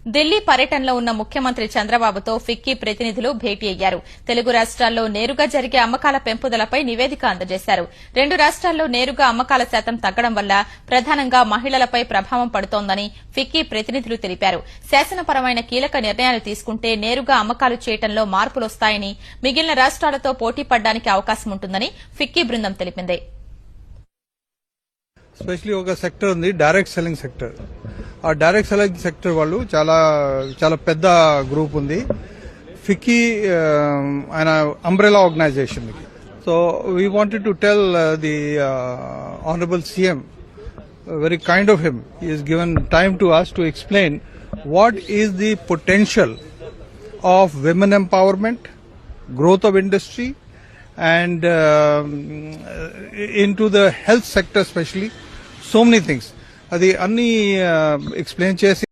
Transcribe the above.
ఢిల్లీ పర్యటనలో ఉన్న ముఖ్యమంత్రి చంద్రబాబుతో ఫిక్కీ ప్రతినిధులు భేటీ అయ్యారు. తెలుగు రాష్ట్రాల్లో నేరుగా జరిగే అమ్మకాల పెంపుదలపై నివేదిక అందజేశారు. 2 రాష్ట్రాల్లో నేరుగా అమ్మకాల శాతం తగ్గడం వల్ల ప్రధానంగా మహిళలపై ప్రభావం పడుతోందని ఫిక్కీ ప్రతినిధులు తెలిపారు. శాసనపరమైన కీలక నిర్ణయాలు తీసుకుంటే నేరుగా అమ్మకాలు చేయడంలో మార్పులొస్తాయని, మిగిలిన రాష్ట్రాలతో పోటీ పడడానికి అవకాశం ఉంటుందని ఫిక్కీ బృందం తెలిపింది. స్పెషల్లీ ఒక సెక్టర్ ఉంది, డైరెక్ట్ సెల్లింగ్ సెక్టర్. ఆ డైరెక్ట్ సెల్లింగ్ సెక్టర్ వాళ్ళు చాలా పెద్ద గ్రూప్ ఉంది. ఫిక్కీ ఆయన umbrella organization. So we wanted to tell the honourable CM, very kind of him, he has given time to us to explain what is the potential of women empowerment, growth of industry, and into the health sector especially, so many things. Adi anni explain chesi